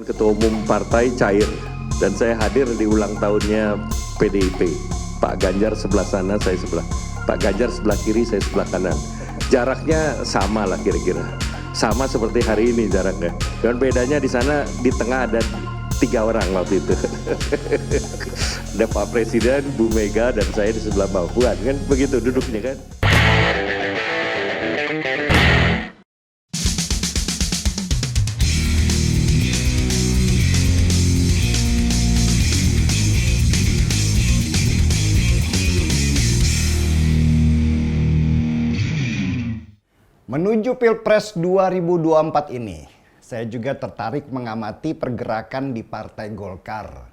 pemilihan ketua umum partai cair dan saya hadir di ulang tahunnya PDIP. Pak Ganjar sebelah sana, saya sebelah. Pak Ganjar sebelah kiri, saya sebelah kanan. Jaraknya sama lah kira-kira. Sama seperti hari ini jaraknya. Dan bedanya di sana di tengah ada 3 orang waktu itu. Ada Pak Presiden, Bu Mega, dan saya di sebelah Mbak Puan. Kan begitu duduknya kan. Menuju Pilpres 2024 ini, saya juga tertarik mengamati pergerakan di Partai Golkar.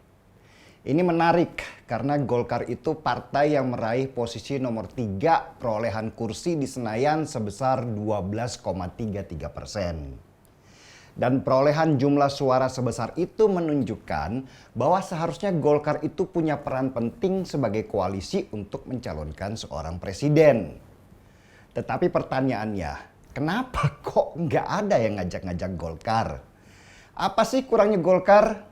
Ini menarik karena Golkar itu partai yang meraih posisi nomor 3 perolehan kursi di Senayan sebesar 12,33%. Dan perolehan jumlah suara sebesar itu menunjukkan bahwa seharusnya Golkar itu punya peran penting sebagai koalisi untuk mencalonkan seorang presiden. Tetapi pertanyaannya, kenapa kok nggak ada yang ngajak-ngajak Golkar? Apa sih kurangnya Golkar?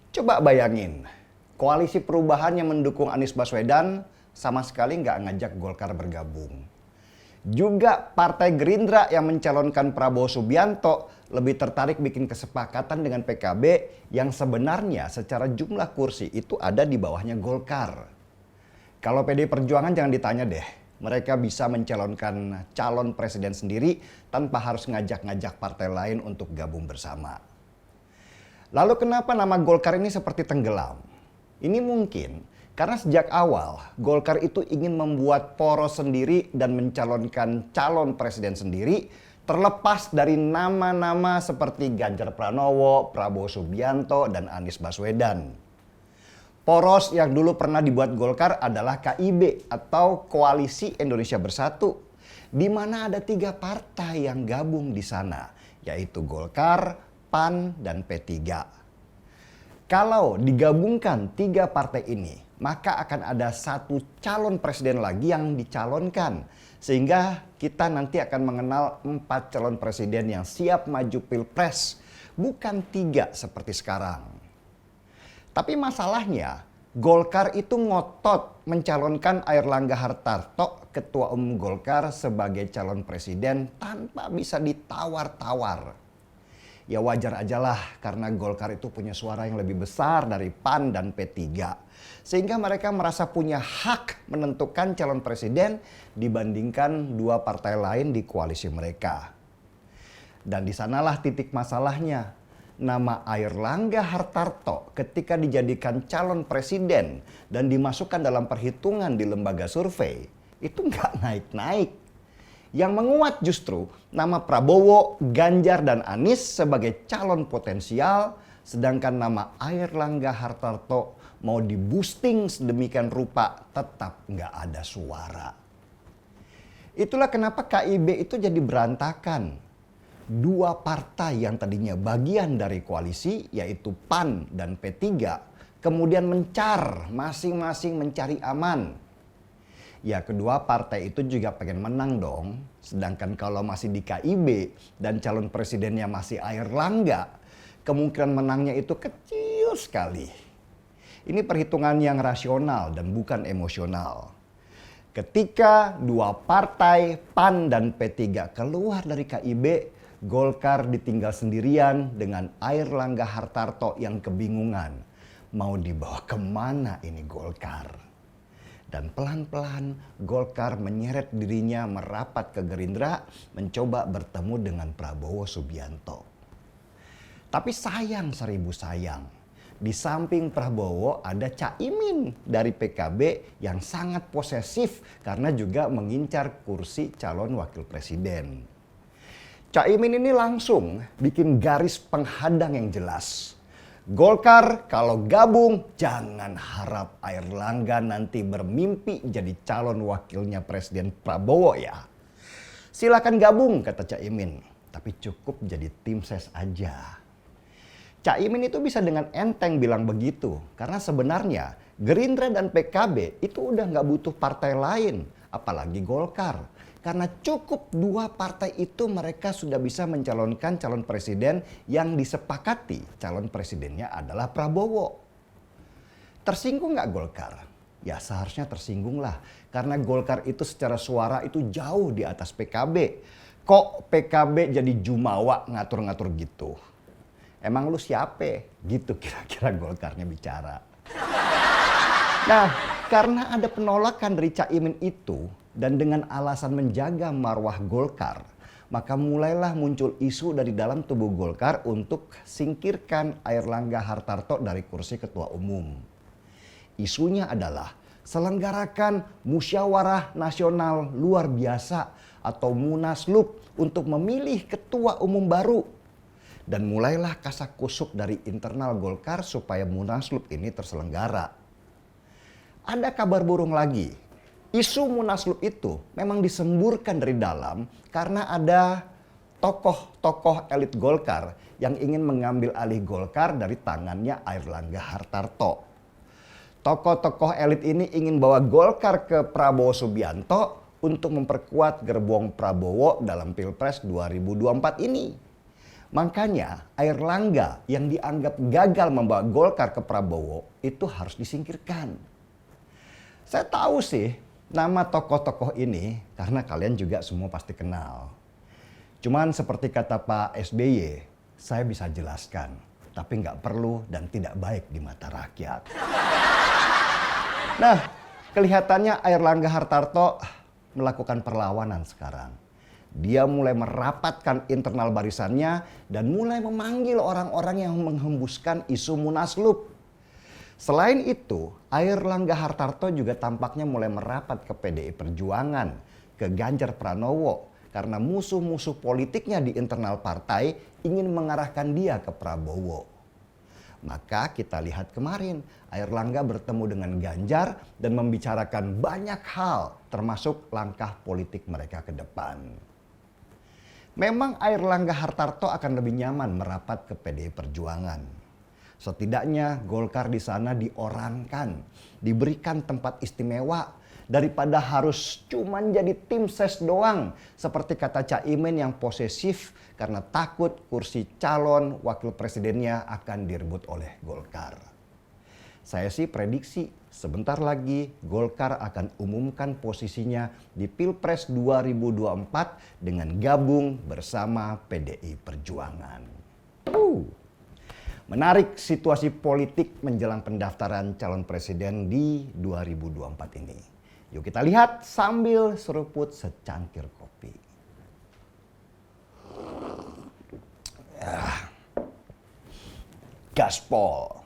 Coba bayangin, koalisi perubahan yang mendukung Anies Baswedan sama sekali nggak ngajak Golkar bergabung. Juga Partai Gerindra yang mencalonkan Prabowo Subianto lebih tertarik bikin kesepakatan dengan PKB yang sebenarnya secara jumlah kursi itu ada di bawahnya Golkar. Kalau PDI Perjuangan jangan ditanya deh. Mereka bisa mencalonkan calon presiden sendiri tanpa harus ngajak-ngajak partai lain untuk gabung bersama. Lalu kenapa nama Golkar ini seperti tenggelam? Ini mungkin karena sejak awal Golkar itu ingin membuat poros sendiri dan mencalonkan calon presiden sendiri terlepas dari nama-nama seperti Ganjar Pranowo, Prabowo Subianto, dan Anies Baswedan. Poros yang dulu pernah dibuat Golkar adalah KIB atau Koalisi Indonesia Bersatu, di mana ada 3 partai yang gabung di sana, yaitu Golkar, PAN, dan P3. Kalau digabungkan 3 partai ini, maka akan ada 1 calon presiden lagi yang dicalonkan, sehingga kita nanti akan mengenal 4 calon presiden yang siap maju Pilpres, bukan 3 seperti sekarang. Tapi masalahnya, Golkar itu ngotot mencalonkan Airlangga Hartarto, Ketua Umum Golkar, sebagai calon presiden tanpa bisa ditawar-tawar. Ya wajar aja lah karena Golkar itu punya suara yang lebih besar dari PAN dan P3. Sehingga mereka merasa punya hak menentukan calon presiden dibandingkan 2 partai lain di koalisi mereka. Dan di sanalah titik masalahnya. Nama Airlangga Hartarto ketika dijadikan calon presiden dan dimasukkan dalam perhitungan di lembaga survei itu nggak naik-naik. Yang menguat justru nama Prabowo, Ganjar, dan Anies sebagai calon potensial, sedangkan nama Airlangga Hartarto mau di-boosting sedemikian rupa tetap nggak ada suara. Itulah kenapa KIB itu jadi berantakan. 2 partai yang tadinya bagian dari koalisi yaitu PAN dan P3 kemudian mencar masing-masing mencari aman. Ya kedua partai itu juga pengen menang dong. Sedangkan kalau masih di KIB dan calon presidennya masih Airlangga, kemungkinan menangnya itu kecil sekali. Ini perhitungan yang rasional dan bukan emosional. Ketika 2 partai PAN dan P3 keluar dari KIB, Golkar ditinggal sendirian dengan Airlangga Hartarto yang kebingungan. Mau dibawa kemana ini Golkar? Dan pelan-pelan Golkar menyeret dirinya merapat ke Gerindra mencoba bertemu dengan Prabowo Subianto. Tapi sayang seribu sayang. Di samping Prabowo ada Caimin dari PKB yang sangat posesif karena juga mengincar kursi calon wakil presiden. Caimin ini langsung bikin garis penghadang yang jelas. Golkar kalau gabung jangan harap Airlangga nanti bermimpi jadi calon wakilnya Presiden Prabowo ya. Silakan gabung kata Caimin, tapi cukup jadi tim ses aja. Caimin itu bisa dengan enteng bilang begitu karena sebenarnya Gerindra dan PKB itu udah nggak butuh partai lain, apalagi Golkar. Karena cukup dua partai itu mereka sudah bisa mencalonkan calon presiden yang disepakati calon presidennya adalah Prabowo. Tersinggung nggak Golkar? Ya seharusnya tersinggung lah. Karena Golkar itu secara suara itu jauh di atas PKB. Kok PKB jadi jumawa ngatur-ngatur gitu? Emang lu siapa? Gitu kira-kira Golkarnya bicara. Nah, karena ada penolakan dari Caimin itu dan dengan alasan menjaga marwah Golkar, maka mulailah muncul isu dari dalam tubuh Golkar untuk singkirkan Airlangga Hartarto dari kursi ketua umum. Isunya adalah selenggarakan musyawarah nasional luar biasa atau Munaslup untuk memilih ketua umum baru. Dan mulailah kasak kusuk dari internal Golkar supaya Munaslup ini terselenggara. Ada kabar burung lagi. Isu Munaslup itu memang disemburkan dari dalam karena ada tokoh-tokoh elit Golkar yang ingin mengambil alih Golkar dari tangannya Airlangga Hartarto. Tokoh-tokoh elit ini ingin bawa Golkar ke Prabowo Subianto untuk memperkuat gerbong Prabowo dalam Pilpres 2024 ini. Makanya Airlangga yang dianggap gagal membawa Golkar ke Prabowo itu harus disingkirkan. Saya tahu sih nama tokoh-tokoh ini karena kalian juga semua pasti kenal. Cuman seperti kata Pak SBY, saya bisa jelaskan. Tapi nggak perlu dan tidak baik di mata rakyat. Nah, kelihatannya Airlangga Hartarto melakukan perlawanan sekarang. Dia mulai merapatkan internal barisannya dan mulai memanggil orang-orang yang menghembuskan isu Munaslup. Selain itu, Airlangga Hartarto juga tampaknya mulai merapat ke PDI Perjuangan, ke Ganjar Pranowo, karena musuh-musuh politiknya di internal partai ingin mengarahkan dia ke Prabowo. Maka kita lihat kemarin, Airlangga bertemu dengan Ganjar dan membicarakan banyak hal, termasuk langkah politik mereka ke depan. Memang Airlangga Hartarto akan lebih nyaman merapat ke PDI Perjuangan. Setidaknya Golkar di sana diorangkan, diberikan tempat istimewa daripada harus cuman jadi tim ses doang seperti kata Caimin yang posesif karena takut kursi calon wakil presidennya akan direbut oleh Golkar. Saya sih prediksi sebentar lagi Golkar akan umumkan posisinya di Pilpres 2024 dengan gabung bersama PDI Perjuangan. Menarik situasi politik menjelang pendaftaran calon presiden di 2024 ini. Yuk kita lihat sambil seruput secangkir kopi. Gaspol.